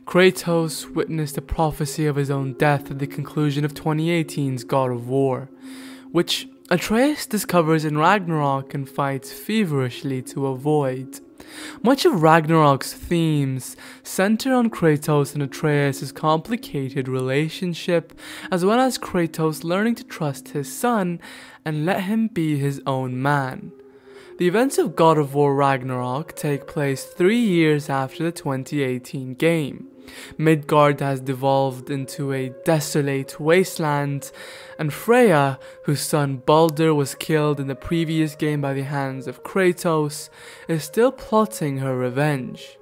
Kratos witnessed a prophecy of his own death at the conclusion of 2018's God of War, which Atreus discovers in Ragnarok and fights feverishly to avoid. Much of Ragnarok's themes center on Kratos and Atreus' complicated relationship, as well as Kratos learning to trust his son and let him be his own man. The events of God of War Ragnarok take place 3 years after the 2018 game. Midgard has devolved into a desolate wasteland, and Freya, whose son Baldur was killed in the previous game by the hands of Kratos, is still plotting her revenge.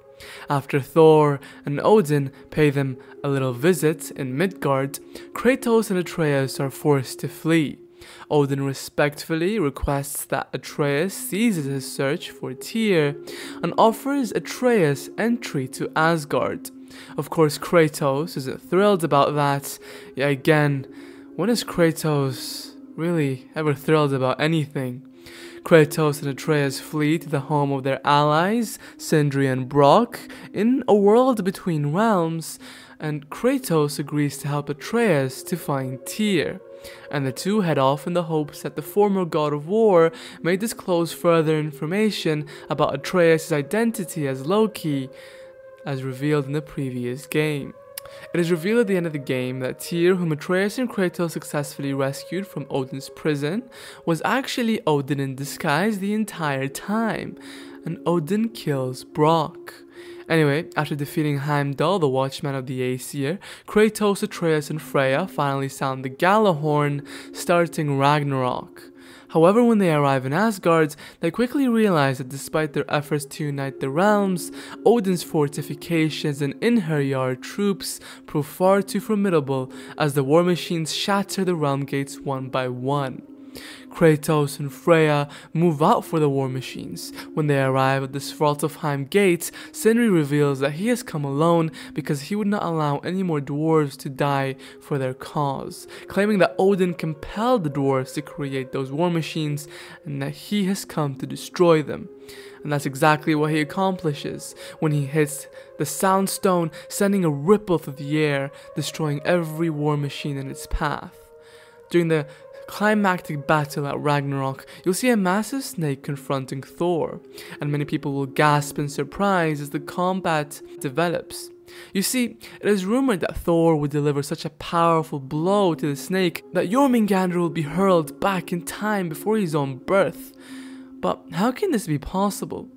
After Thor and Odin pay them a little visit in Midgard, Kratos and Atreus are forced to flee. Odin respectfully requests that Atreus ceases his search for Tyr and offers Atreus entry to Asgard. Of course, Kratos isn't thrilled about that. Yeah, again, when is Kratos really ever thrilled about anything? Kratos and Atreus flee to the home of their allies, Sindri and Brock, in a world between realms, and Kratos agrees to help Atreus to find Tyr. And the two head off in the hopes that the former God of War may disclose further information about Atreus' identity as Loki, as revealed in the previous game. It is revealed at the end of the game that Tyr, whom Atreus and Kratos successfully rescued from Odin's prison, was actually Odin in disguise the entire time, and Odin kills Brock. Anyway, after defeating Heimdall, the Watchman of the Aesir, Kratos, Atreus, and Freya finally sound the Gjallarhorn, starting Ragnarok. However, when they arrive in Asgard, they quickly realize that despite their efforts to unite the realms, Odin's fortifications and Inherjar troops prove far too formidable as the war machines shatter the realm gates one by one. Kratos and Freya move out for the war machines. When they arrive at the Svartalfheim gate, Sindri reveals that he has come alone because he would not allow any more dwarves to die for their cause, claiming that Odin compelled the dwarves to create those war machines and that he has come to destroy them. And that's exactly what he accomplishes when he hits the Soundstone, sending a ripple through the air, destroying every war machine in its path. During the climactic battle at Ragnarok, you'll see a massive snake confronting Thor, and many people will gasp in surprise as the combat develops. You see, it is rumored that Thor would deliver such a powerful blow to the snake that Jormungandr will be hurled back in time before his own birth. But how can this be possible?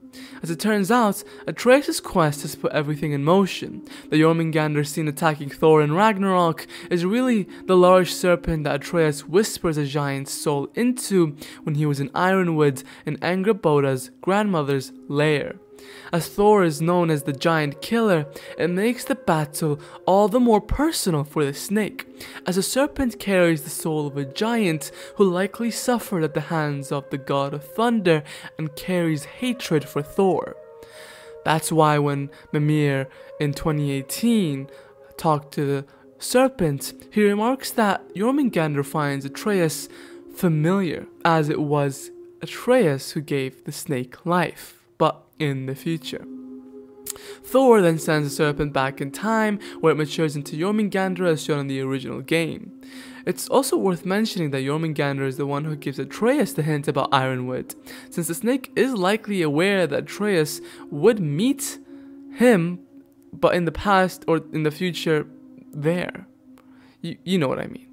As it turns out, Atreus' quest has put everything in motion. The Jormungandr seen attacking Thor in Ragnarok is really the large serpent that Atreus whispers a giant's soul into when he was in Ironwood in Angrboda's grandmother's lair. As Thor is known as the giant killer, it makes the battle all the more personal for the snake, as the serpent carries the soul of a giant who likely suffered at the hands of the god of thunder and carries hatred for Thor. That's why when Mimir in 2018 talked to the serpent, he remarks that Jormungandr finds Atreus familiar, as it was Atreus who gave the snake life, but in the future. Thor then sends the serpent back in time, where it matures into Jormungandr as shown in the original game. It's also worth mentioning that Jormungandr is the one who gives Atreus the hint about Ironwood, since the snake is likely aware that Atreus would meet him, but in the past or in the future there. You know what I mean.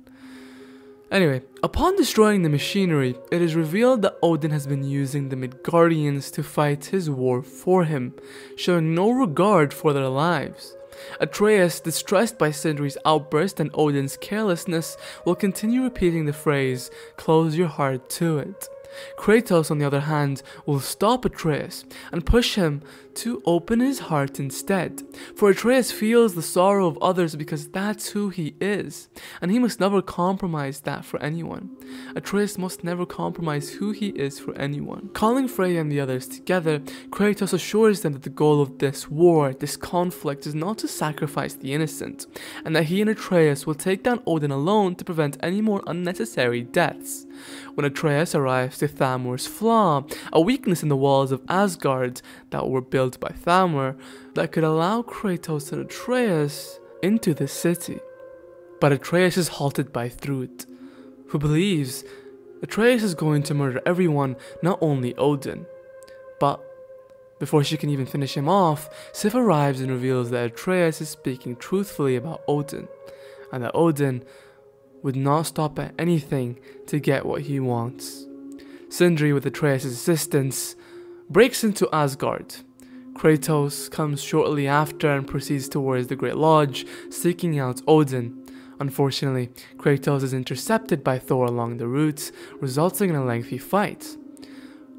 Anyway, upon destroying the machinery, it is revealed that Odin has been using the Midgardians to fight his war for him, showing no regard for their lives. Atreus, distressed by Sindri's outburst and Odin's carelessness, will continue repeating the phrase, "Close your heart to it." Kratos, on the other hand, will stop Atreus and push him to open his heart instead, for Atreus feels the sorrow of others because that's who he is, and he must never compromise that for anyone. Atreus must never compromise who he is for anyone. Calling Freya and the others together, Kratos assures them that the goal of this war, this conflict, is not to sacrifice the innocent, and that he and Atreus will take down Odin alone to prevent any more unnecessary deaths. When Atreus arrives to Thamur's Flaw, a weakness in the walls of Asgard that were built built by Thamur that could allow Kratos and Atreus into the city. But Atreus is halted by Thrud, who believes Atreus is going to murder everyone, not only Odin. But before she can even finish him off, Sif arrives and reveals that Atreus is speaking truthfully about Odin, and that Odin would not stop at anything to get what he wants. Sindri, with Atreus' assistance, breaks into Asgard. Kratos comes shortly after and proceeds towards the Great Lodge, seeking out Odin. Unfortunately, Kratos is intercepted by Thor along the route, resulting in a lengthy fight.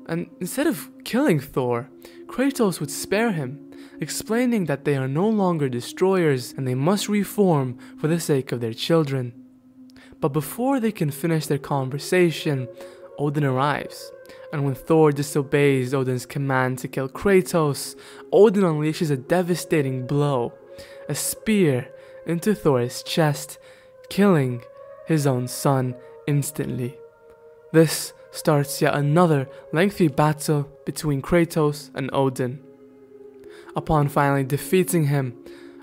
And instead of killing Thor, Kratos would spare him, explaining that they are no longer destroyers and they must reform for the sake of their children. But before they can finish their conversation, Odin arrives, and when Thor disobeys Odin's command to kill Kratos, Odin unleashes a devastating blow, a spear, into Thor's chest, killing his own son instantly. This starts yet another lengthy battle between Kratos and Odin. Upon finally defeating him,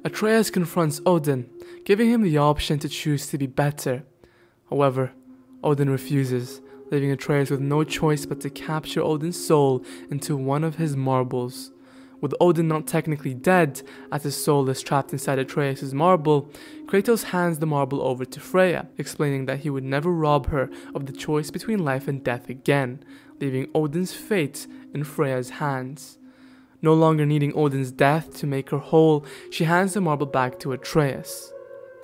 Atreus confronts Odin, giving him the option to choose to be better. However, Odin refuses, leaving Atreus with no choice but to capture Odin's soul into one of his marbles. With Odin not technically dead, as his soul is trapped inside Atreus' marble, Kratos hands the marble over to Freya, explaining that he would never rob her of the choice between life and death again, leaving Odin's fate in Freya's hands. No longer needing Odin's death to make her whole, she hands the marble back to Atreus.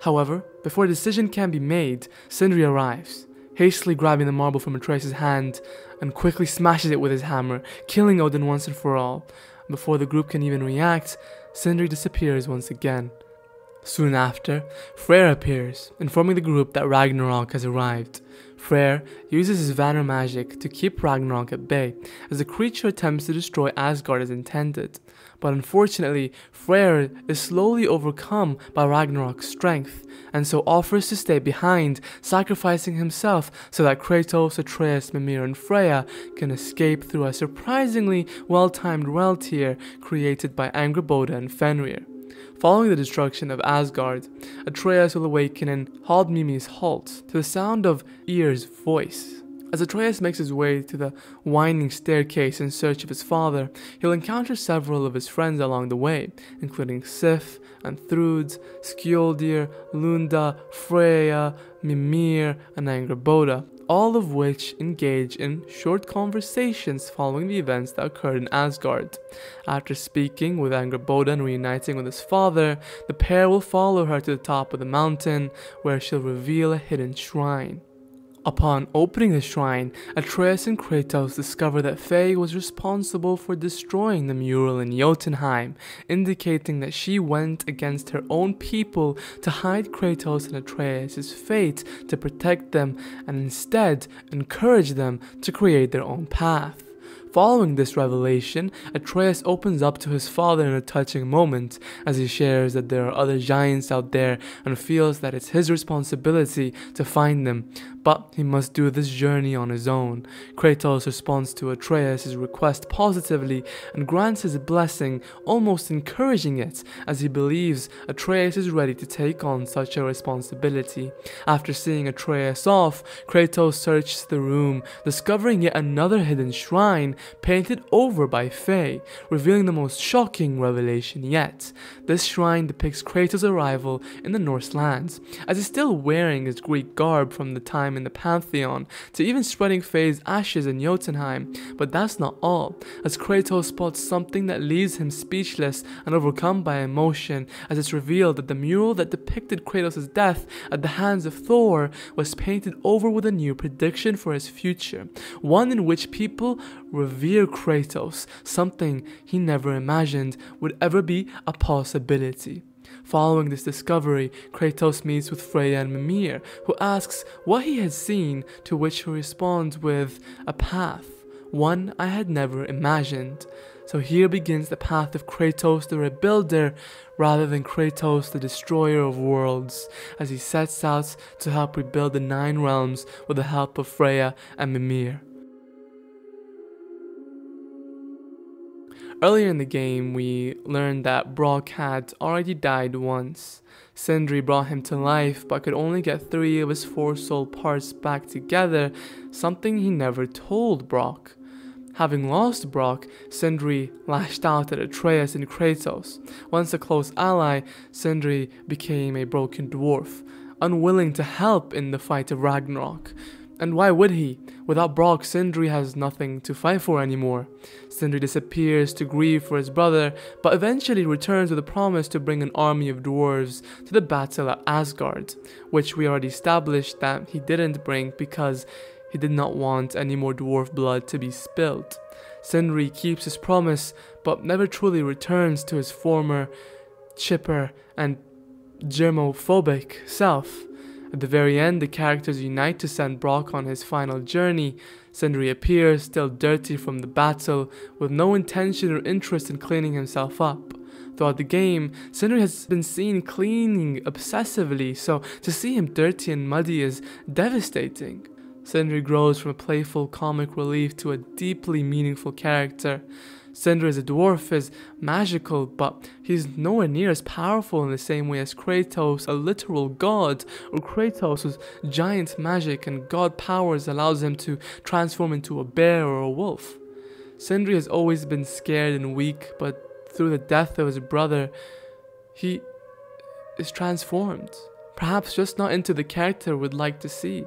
However, before a decision can be made, Sindri arrives, hastily grabbing the marble from Atreus' hand and quickly smashes it with his hammer, killing Odin once and for all. Before the group can even react, Sindri disappears once again. Soon after, Freyr appears, informing the group that Ragnarok has arrived. Freyr uses his Vanir magic to keep Ragnarok at bay, as the creature attempts to destroy Asgard as intended. But unfortunately, Freyr is slowly overcome by Ragnarok's strength, and so offers to stay behind, sacrificing himself so that Kratos, Atreus, Mimir, and Freya can escape through a surprisingly well-timed Reltir created by Angrboda and Fenrir. Following the destruction of Asgard, Atreus will awaken in Haldmimi's halt to the sound of Yr's voice. As Atreus makes his way to the winding staircase in search of his father, he'll encounter several of his friends along the way, including Sif and Thrud, Skjoldir, Lunda, Freya, Mimir, and Angrboda, all of which engage in short conversations following the events that occurred in Asgard. After speaking with Angrboda and reuniting with his father, the pair will follow her to the top of the mountain, where she'll reveal a hidden shrine. Upon opening the shrine, Atreus and Kratos discover that Faye was responsible for destroying the mural in Jotunheim, indicating that she went against her own people to hide Kratos and Atreus' fate to protect them and instead encourage them to create their own path. Following this revelation, Atreus opens up to his father in a touching moment as he shares that there are other giants out there and feels that it's his responsibility to find them, but he must do this journey on his own. Kratos responds to Atreus' request positively and grants his blessing, almost encouraging it, as he believes Atreus is ready to take on such a responsibility. After seeing Atreus off, Kratos searches the room, discovering yet another hidden shrine painted over by Faye, revealing the most shocking revelation yet. This shrine depicts Kratos' arrival in the Norse lands, as he's still wearing his Greek garb from the time in the Pantheon, to even spreading Faye's ashes in Jotunheim. But that's not all, as Kratos spots something that leaves him speechless and overcome by emotion, as it's revealed that the mural that depicted Kratos' death at the hands of Thor was painted over with a new prediction for his future, one in which people revere Kratos, something he never imagined would ever be a possibility. Following this discovery, Kratos meets with Freya and Mimir, who asks what he had seen, to which he responds with a path, one I had never imagined. So here begins the path of Kratos the Rebuilder, rather than Kratos the Destroyer of Worlds, as he sets out to help rebuild the 9 realms with the help of Freya and Mimir. Earlier in the game, we learned that Brock had already died once. Sindri brought him to life, but could only get 3 of his 4 soul parts back together, something he never told Brock. Having lost Brock, Sindri lashed out at Atreus and Kratos. Once a close ally, Sindri became a broken dwarf, unwilling to help in the fight of Ragnarok. And why would he? Without Brock, Sindri has nothing to fight for anymore. Sindri disappears to grieve for his brother, but eventually returns with a promise to bring an army of dwarves to the battle at Asgard, which we already established that he didn't bring because he did not want any more dwarf blood to be spilled. Sindri keeps his promise, but never truly returns to his former chipper and germophobic self. At the very end, the characters unite to send Brock on his final journey. Sindri appears, still dirty from the battle, with no intention or interest in cleaning himself up. Throughout the game, Sindri has been seen cleaning obsessively, so to see him dirty and muddy is devastating. Sindri grows from a playful comic relief to a deeply meaningful character. Sindri as a dwarf is magical, but he's nowhere near as powerful in the same way as Kratos, a literal god, or Kratos whose giant magic and god powers allows him to transform into a bear or a wolf. Sindri has always been scared and weak, but through the death of his brother, he is transformed. Perhaps just not into the character we'd like to see.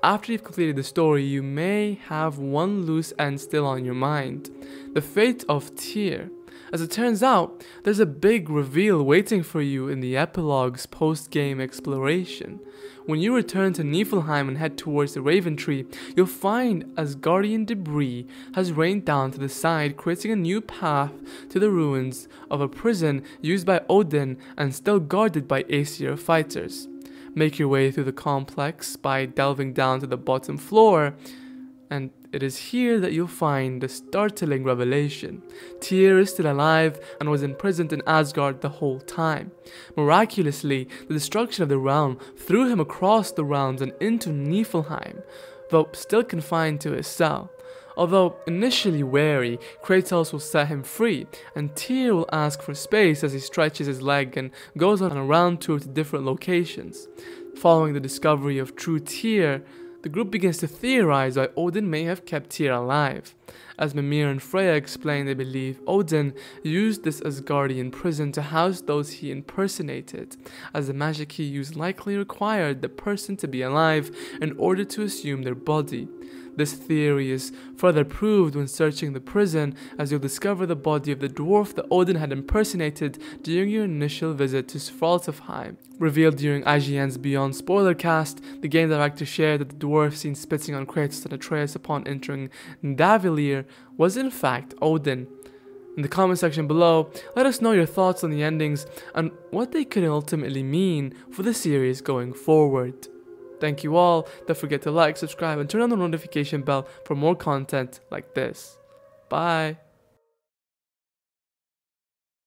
After you've completed the story, you may have one loose end still on your mind: the Fate of Tyr. As it turns out, there's a big reveal waiting for you in the epilogue's post-game exploration. When you return to Niflheim and head towards the Raven Tree, you'll find Asgardian debris has rained down to the side, creating a new path to the ruins of a prison used by Odin and still guarded by Aesir fighters. Make your way through the complex by delving down to the bottom floor, and it is here that you'll find the startling revelation. Tyr is still alive and was imprisoned in Asgard the whole time. Miraculously, the destruction of the realm threw him across the realms and into Niflheim, though still confined to his cell. Although initially wary, Kratos will set him free, and Tyr will ask for space as he stretches his leg and goes on a round tour to different locations. Following the discovery of true Tyr, the group begins to theorize why Odin may have kept Tyr alive. As Mimir and Freya explain, they believe Odin used this Asgardian prison to house those he impersonated, as the magic he used likely required the person to be alive in order to assume their body. This theory is further proved when searching the prison, as you'll discover the body of the dwarf that Odin had impersonated during your initial visit to Svartalfheim. Revealed during IGN's Beyond Spoilercast, the game director shared that the dwarf seen spitting on Kratos and Atreus upon entering Nidavellir was in fact Odin. In the comment section below, let us know your thoughts on the endings and what they could ultimately mean for the series going forward. Thank you all. Don't forget to like, subscribe, and turn on the notification bell for more content like this. Bye.